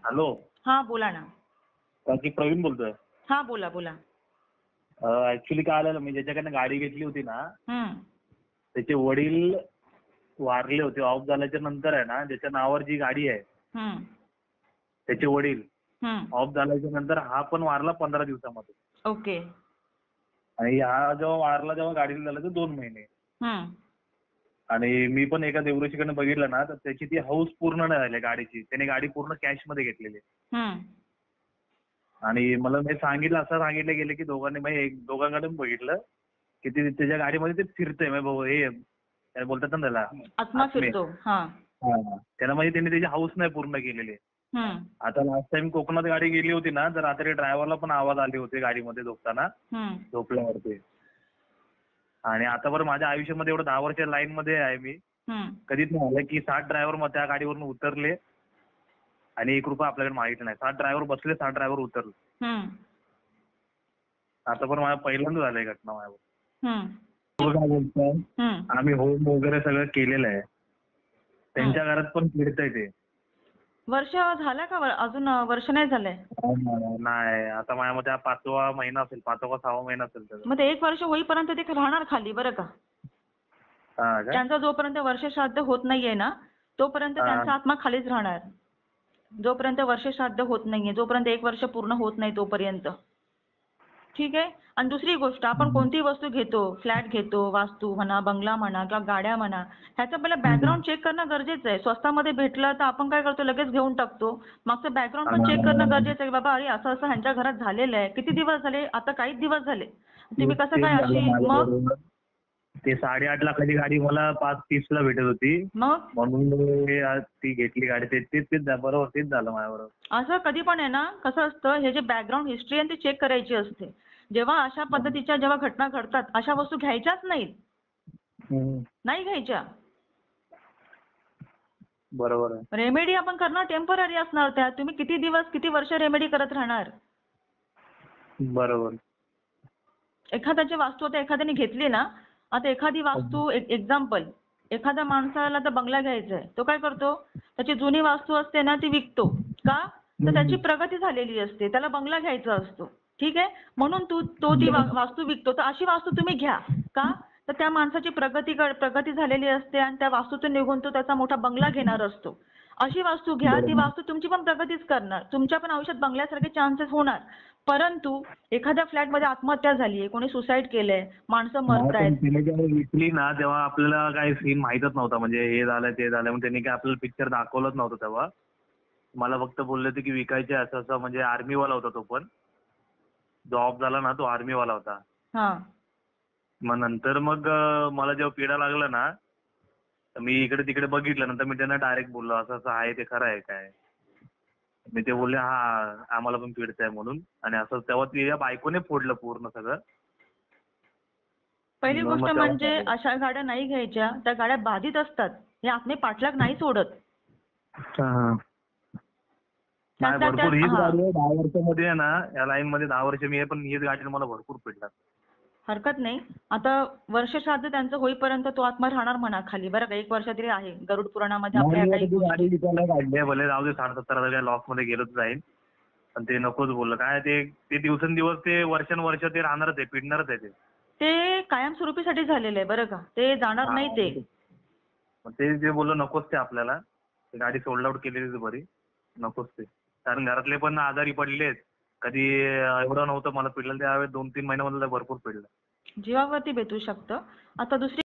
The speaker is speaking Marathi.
हॅलो. हा बोला ना. की प्रवीण बोलतोय. हा बोला बोला. ऍक्च्युली काय आलेलं, मी ज्याच्याकडनं गाडी घेतली होती ना, हम्म त्याचे वडील वारले होते. ऑफ झाल्याच्या नंतर आहे ना, ज्याच्या नावावर जी गाडी आहे हम्म त्याचे वडील हम्म ऑफ झाल्याच्या नंतर हा पण वारला 15 दिवसामध्ये. ओके. आणि हा जेव्हा वारला, जेव्हा गाडीला झालं तर 2 महिने. हम्म आणि मी पण एका देवऋषीकडनं बघितलं ना, तर त्याची ती हौस पूर्ण नाही झाली गाडीची. त्याने गाडी पूर्ण कॅश मध्ये घेतलेली. हम्म आणि मला मी असं सांगितलं गेलं की दोघांकडे बघितलं की त्याच्या गाडीमध्ये ते फिरतंय. म्हणजे भाऊ हे काय बोलतात ना त्याला, आत्मा आत्मे. फिरतो. हा. त्याला म्हणजे त्यांनी त्याची हौस नाही पूर्ण केलेली. हम्म आता लास्ट टाइम कोकणात गाडी गेली होती ना, तर रात्री ड्रायव्हरला पण आवाज आले होते गाडीमध्ये झोपताना, हम्म झोपल्यावरती. आणि आता बरं माझ्या आयुष्यामध्ये एवढं 10 वर्ष लाईन मध्ये आहे मी, हम्म कधीच नाही झालं की 60 ड्रायव्हर मग त्या गाडीवरून उतरले आणि 1 रुपया आपल्याकडे मागितला नाही. 60 ड्रायव्हर बसले, 60 ड्रायव्हर उतरले. हम्म आता पण माझ्या पहिल्यांदा झालंय घटना माझ्यावर. हम्म तो काय बोलतोय, हम्म आम्ही होम वगैरे सगळं केलेलं आहे. त्यांच्या घरात पण फिरतंय ते. वर्ष झालं का? अजून वर्ष नाही झालंय. नाही, आता माझ्या मते हा 5वा महिना असेल, 5वा का 6वा महिना असेल त्याचा. मग ते 1 वर्ष होईपर्यंत ते राहणार खाली बरं का. हा का? त्यांचा जोपर्यंत वर्ष श्राद्ध होत नाहीये ना, तोपर्यंत त्यांचा आत्मा खालीच राहणार. जोपर्यंत वर्ष श्राद्ध होत नाहीये, जोपर्यंत 1 वर्ष पूर्ण होत नाही तोपर्यंत. ठीक आहे. आणि दुसरी गोष्ट, आपण कोणतीही वस्तू घेतो, फ्लॅट घेतो, वास्तू म्हणा, बंगला म्हणा किंवा गाड्या म्हणा, ह्याचं पहिलं बॅकग्राऊंड चेक करणं गरजेचं आहे. स्वस्तामध्ये भेटलं तर आपण काय करतो, लगेच घेऊन टाकतो. मागचं बॅकग्राऊंड पण चेक करणं गरजेचं आहे. बाबा अरे असं असं ह्यांच्या घरात झालेलं आहे. किती दिवस झाले? आता काहीच दिवस झाले. तुम्ही कसं तेच काय झालं अशी मग माझ्याबरोबर. ते 8.5 लाखाची गाडी मला 5.30 ला भेटत होती, मग म्हणून मी आज ती घेतली गाडी. तेच बरोबर, तेच झालं माझ्याबरोबर. असं कधी पण आहे ना, कसं असतं, हे जे बॅकग्राऊंड हिस्ट्री आहे ती चेक करायची असते. जेव्हा अशा पद्धतीच्या जेव्हा घटना घडतात, अशा वस्तू घ्यायच्याच नाहीत. नाही घ्यायच्या. बरोबर आहे. रेमेडी आपण करणार टेम्पररी असणार त्या. तुम्ही किती दिवस, किती वर्ष रेमेडी करत राहणार? बरोबर. एखाद्याची वास्तू आता एखाद्याने घेतली ना, आता एखादी वास्तू एक्झाम्पल, एखाद्या माणसाला तर बंगला घ्यायचा आहे. तो काय करतो? त्याची जुनी वास्तू असते ना, ती विकतो. का? तर त्याची प्रगती झालेली असते. त्याला बंगला घ्यायचा असतो. ठीक आहे. म्हणून तो ती वास्तू विकतो. तर अशी वास्तू तुम्ही घ्या. का? तर त्या माणसाची प्रगती झालेली असते आणि त्या वास्तूतून निघून तो त्याचा मोठा बंगला घेणार असतो. अशी वास्तू घ्या, ती वास्तू तुमची पण प्रगतीच करणार. तुमच्या पण आयुष्यात बंगल्यासारखे चान्सेस होणार. परंतु एखाद्या फ्लॅटमध्ये आत्महत्या झालीये, कोणी सुसाईड केलंय, माणसं मरतायत. तिने जेव्हा विकली ना, तेव्हा आपल्याला काही सीन माहीतच नव्हता. म्हणजे हे झालं ते झालं, मग त्यांनी काय आपल्याला पिक्चर दाखवलंच नव्हतं तेव्हा. मला फक्त बोलले होते की विकायचे असं असं. म्हणजे आर्मीवाला होता तो पण. जो ऑफ झाला ना, तो आर्मीवाला होता. हां. मग मला जेव्हा पिढा लागला ना, तर मी इकडे तिकडे बघितलं. नंतर मी त्यांना डायरेक्ट बोललो, असं असं आहे, ते खरं आहे काय? मी ते बोलले हा आम्हाला पण पिढतंय म्हणून. आणि असं तेव्हा तिच्या बायकोने फोडलं पूर्ण सगळं. पहिली गोष्ट मग तेव्हा म्हणजे अशा गाड्या नाही घ्यायच्या. त्या गाड्या बाधित असतात. हे आत्मे पाठलाग नाही सोडत. नाही, भरपूर हीच गाडी आहे 10 वर्षामध्ये आहे ना, या लाईन मध्ये 10 वर्ष मी आहे, पण हीच गाडीने मला भरपूर पिडतात. हरकत नाही. आता वर्ष श्राद्ध त्यांचं होईपर्यंत तो आत्मा राहणार म्हणा खाली बरं का. 1 वर्ष तरी आहे. गरुड पुराणामध्ये आपल्या काही ती गाडी गोष्टी. विकायला काढली आहे. भले जाऊ दे, 60-70 लॉस मध्ये गेलोच जाईल. पण ते नकोच बोललं. काय ते दिवसेंदिवस ते वर्षानुवर्ष ते राहणारच आहे, पिडणारच आहे ते. ते कायमस्वरूपीसाठी झालेलं आहे बरं का. ते जाणार नाही ते. मग ते जे बोललं नकोच ते आपल्याला. ते गाडी सोल्ड आउट केलेलीच बरी. नकोच ते. कारण घरातले पण आजारी पडलेत. कधी एवढं नव्हतं मला पिडलं, त्यावेळेस 2-3 महिन्यामध्ये भरपूर पिडलं. जीवावरती बेतू शकतं. आता दुसरी